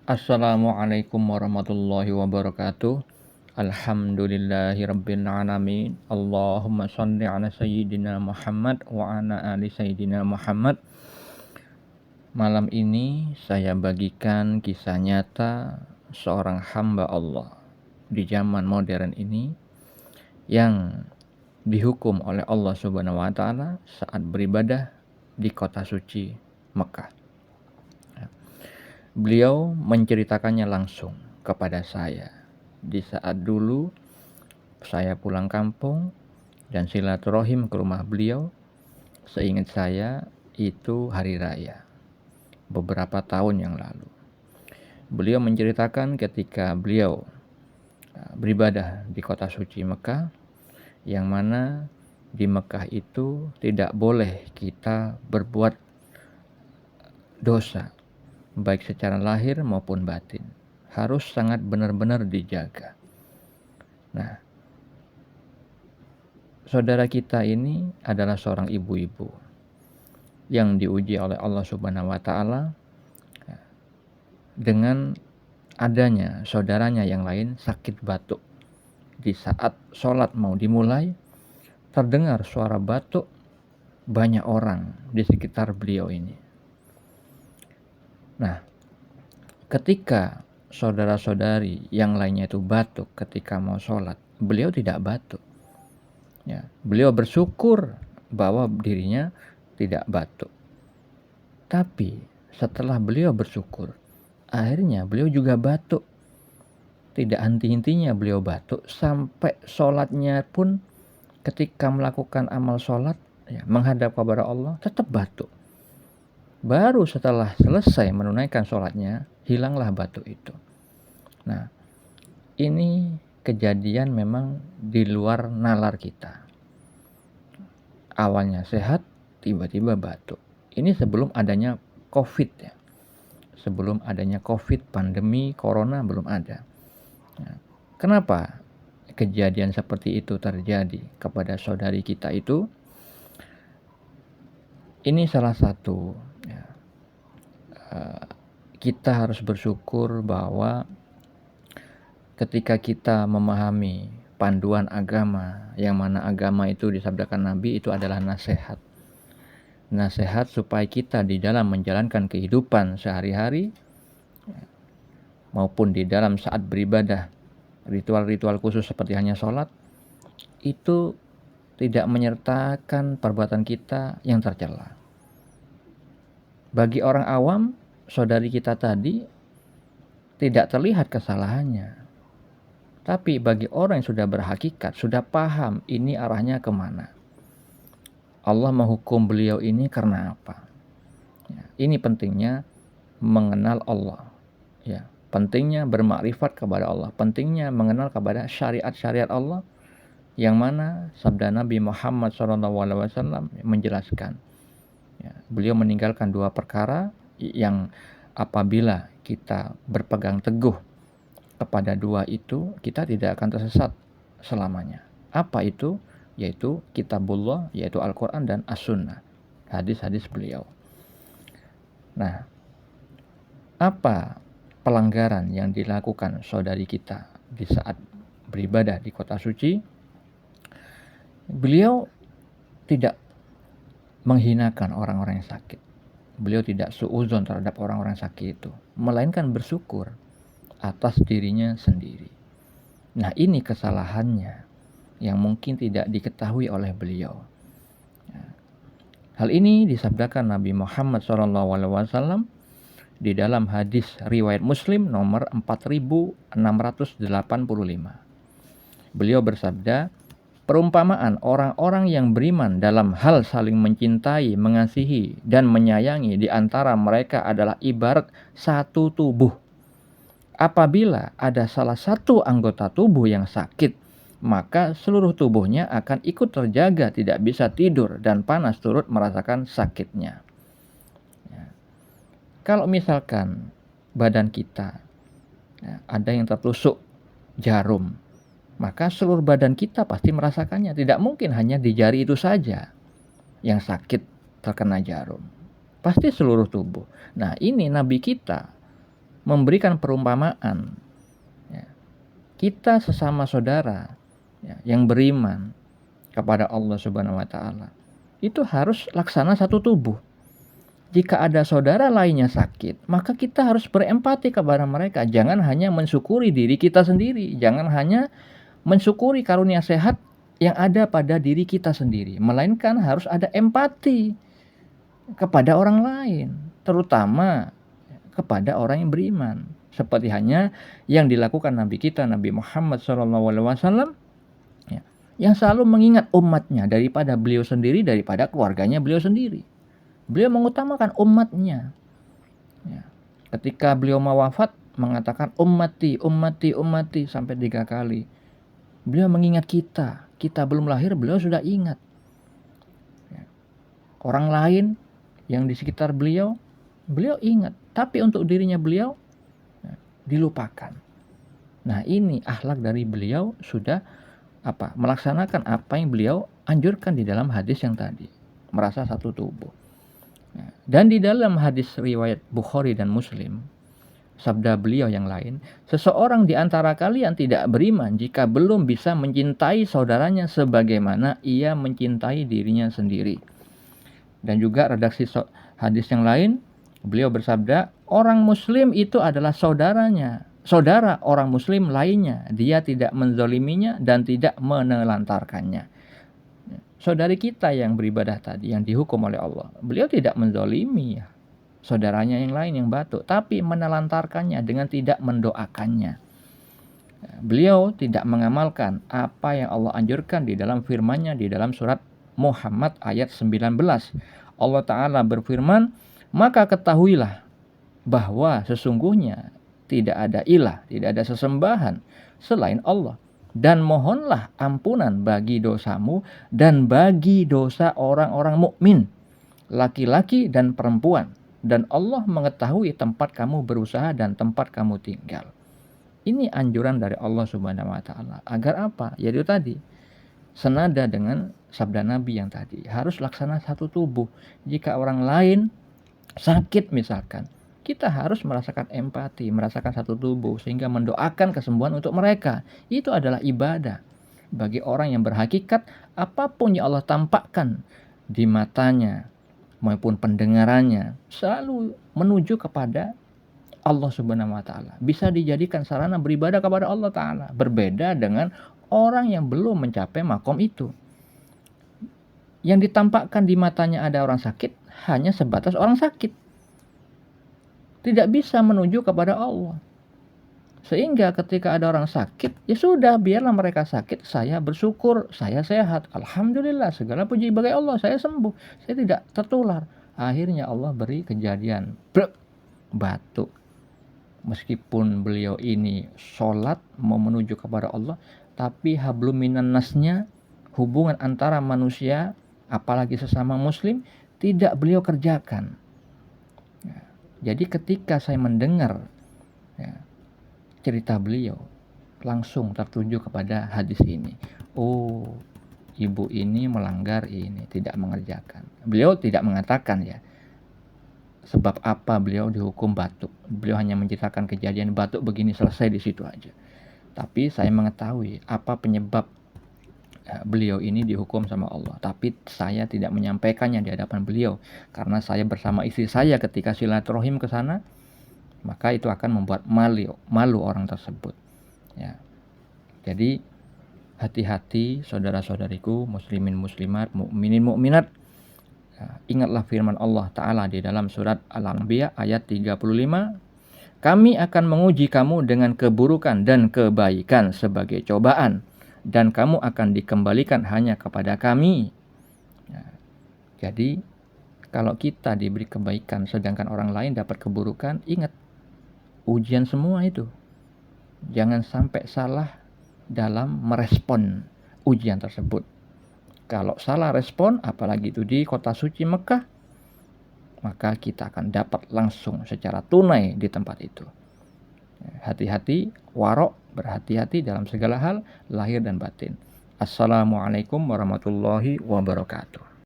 Assalamualaikum warahmatullahi wabarakatuh. Alhamdulillahirabbil alamin. Allahumma shalli ala sayyidina Muhammad wa ala ali sayyidina Muhammad. Malam ini saya bagikan kisah nyata seorang hamba Allah di zaman modern ini yang dihukum oleh Allah Subhanahu wa taala saat beribadah di kota suci Mekah. Beliau menceritakannya langsung kepada saya di saat dulu saya pulang kampung dan silaturahim ke rumah beliau. Seingat saya itu hari raya beberapa tahun yang lalu. Beliau menceritakan ketika beliau beribadah di kota suci Mekah, yang mana di Mekah itu tidak boleh kita berbuat dosa, baik secara lahir maupun batin. Harus sangat benar-benar dijaga. Nah, saudara kita ini adalah seorang ibu-ibu yang diuji oleh Allah Subhanahu wa taala dengan adanya saudaranya yang lain sakit batuk. Di saat sholat mau dimulai, terdengar suara batuk banyak orang di sekitar beliau ini. Nah, ketika saudara-saudari yang lainnya itu batuk ketika mau sholat, beliau tidak batuk. Ya, beliau bersyukur bahwa dirinya tidak batuk. Tapi setelah beliau bersyukur, akhirnya beliau juga batuk. Tidak henti-hentinya beliau batuk sampai sholatnya pun ketika melakukan amal sholat, ya, menghadap kepada Allah tetap batuk. Baru setelah selesai menunaikan sholatnya, hilanglah batuk itu. Nah, ini kejadian memang di luar nalar kita. Awalnya sehat, tiba-tiba batuk. Ini sebelum adanya COVID ya. Sebelum adanya COVID, pandemi, corona belum ada. Nah, kenapa kejadian seperti itu terjadi kepada saudari kita itu? Ini salah satu ya, kita harus bersyukur bahwa ketika kita memahami panduan agama, yang mana agama itu disabdakan Nabi itu adalah nasihat. Nasihat supaya kita di dalam menjalankan kehidupan sehari-hari maupun di dalam saat beribadah, ritual-ritual khusus seperti hanya sholat, itu tidak menyertakan perbuatan kita yang tercela. Bagi orang awam, saudari kita tadi tidak terlihat kesalahannya. Tapi bagi orang yang sudah berhakikat, sudah paham ini arahnya kemana, Allah menghukum beliau ini karena apa? Ya, ini pentingnya mengenal Allah. Ya, pentingnya bermakrifat kepada Allah. Pentingnya mengenal kepada syariat-syariat Allah, yang mana sabda Nabi Muhammad SAW menjelaskan. Ya, beliau meninggalkan dua perkara yang apabila kita berpegang teguh kepada dua itu, kita tidak akan tersesat selamanya. Apa itu? Yaitu kitabullah, yaitu Al-Quran dan As-Sunnah, hadis-hadis beliau. Nah, apa pelanggaran yang dilakukan saudari kita di saat beribadah di kota suci? Beliau tidak menghinakan orang-orang yang sakit. Beliau tidak suudzon terhadap orang-orang sakit itu, melainkan bersyukur atas dirinya sendiri. Nah, ini kesalahannya yang mungkin tidak diketahui oleh beliau. Hal ini disabdakan Nabi Muhammad SAW di dalam hadis riwayat Muslim nomor 4685. Beliau bersabda, perumpamaan orang-orang yang beriman dalam hal saling mencintai, mengasihi, dan menyayangi di antara mereka adalah ibarat satu tubuh. Apabila ada salah satu anggota tubuh yang sakit, maka seluruh tubuhnya akan ikut terjaga, tidak bisa tidur, dan panas turut merasakan sakitnya. Ya. Kalau misalkan badan kita ya, ada yang tertusuk jarum, maka seluruh badan kita pasti merasakannya. Tidak mungkin hanya di jari itu saja yang sakit terkena jarum. Pasti seluruh tubuh. Nah, ini Nabi kita memberikan perumpamaan, ya, kita sesama saudara, ya, yang beriman kepada Allah Subhanahu wa Ta'ala, itu harus laksana satu tubuh. Jika ada saudara lainnya sakit, maka kita harus berempati kepada mereka. Jangan hanya mensyukuri diri kita sendiri, jangan hanya mensyukuri karunia sehat yang ada pada diri kita sendiri, melainkan harus ada empati kepada orang lain, terutama kepada orang yang beriman. Seperti hanya yang dilakukan Nabi kita, Nabi Muhammad SAW, ya, yang selalu mengingat umatnya daripada beliau sendiri, daripada keluarganya beliau sendiri. Beliau mengutamakan umatnya. Ya. Ketika beliau mau wafat, mengatakan ummati, ummati, ummati sampai 3 kali. Beliau mengingat kita. Kita belum lahir, beliau sudah ingat. Ya. Orang lain yang di sekitar beliau, beliau ingat. Tapi untuk dirinya beliau, ya, dilupakan. Nah, ini akhlak dari beliau sudah melaksanakan apa yang beliau anjurkan di dalam hadis yang tadi. Merasa satu tubuh. Dan di dalam hadis riwayat Bukhari dan Muslim, sabda beliau yang lain, seseorang di antara kalian tidak beriman jika belum bisa mencintai saudaranya sebagaimana ia mencintai dirinya sendiri. Dan juga redaksi hadis yang lain, beliau bersabda, orang muslim itu adalah saudaranya, saudara orang muslim lainnya. Dia tidak menzaliminya dan tidak menelantarkannya. Saudari kita yang beribadah tadi, yang dihukum oleh Allah, beliau tidak menzalimi ya saudaranya yang lain yang batuk, tapi menelantarkannya dengan tidak mendoakannya. Beliau tidak mengamalkan apa yang Allah anjurkan di dalam firman-Nya di dalam surat Muhammad ayat 19. Allah Ta'ala berfirman, maka ketahuilah bahwa sesungguhnya tidak ada ilah, tidak ada sesembahan selain Allah. Dan mohonlah ampunan bagi dosamu dan bagi dosa orang-orang mukmin, laki-laki dan perempuan. Dan Allah mengetahui tempat kamu berusaha dan tempat kamu tinggal. Ini anjuran dari Allah Subhanahu wa Ta'ala. Agar apa? Yaitu tadi, senada dengan sabda Nabi yang tadi. Harus laksana satu tubuh. Jika orang lain sakit misalkan, kita harus merasakan empati, merasakan satu tubuh, sehingga mendoakan kesembuhan untuk mereka. Itu adalah ibadah. Bagi orang yang berhakikat, apapun yang Allah tampakkan di matanya, maupun pendengarannya, selalu menuju kepada Allah Subhanahu wa Ta'ala. Bisa dijadikan sarana beribadah kepada Allah Ta'ala. Berbeda dengan orang yang belum mencapai makom itu. Yang ditampakkan di matanya ada orang sakit, hanya sebatas orang sakit. Tidak bisa menuju kepada Allah. Sehingga ketika ada orang sakit, ya sudah, biarlah mereka sakit, saya bersyukur, saya sehat, alhamdulillah, segala puji bagi Allah, saya sembuh, saya tidak tertular. Akhirnya Allah beri kejadian batuk. Meskipun beliau ini sholat mau menuju kepada Allah, tapi hablum minan nasnya, hubungan antara manusia, apalagi sesama muslim, tidak beliau kerjakan. Jadi ketika saya mendengar cerita beliau, langsung tertuju kepada hadis ini. Oh, ibu ini melanggar ini, tidak mengerjakan. Beliau tidak mengatakan ya, sebab apa beliau dihukum batuk. Beliau hanya menceritakan kejadian batuk begini, selesai di situ aja. Tapi saya mengetahui apa penyebab beliau ini dihukum sama Allah. Tapi saya tidak menyampaikannya di hadapan beliau. Karena saya bersama istri saya ketika silaturahim ke sana, maka itu akan membuat malu orang tersebut. Ya. Jadi hati-hati saudara-saudariku, muslimin muslimat, mukminin mukminat. Ingatlah firman Allah Ta'ala di dalam surat Al-Anbiya ayat 35. Kami akan menguji kamu dengan keburukan dan kebaikan sebagai cobaan, dan kamu akan dikembalikan hanya kepada kami. Jadi kalau kita diberi kebaikan sedangkan orang lain dapat keburukan, ingat, ujian semua itu. Jangan sampai salah dalam merespon ujian tersebut. Kalau salah respon, apalagi itu di kota suci Mekah, maka kita akan dapat langsung secara tunai di tempat itu. Hati-hati, warok, berhati-hati dalam segala hal, lahir dan batin. Assalamualaikum warahmatullahi wabarakatuh.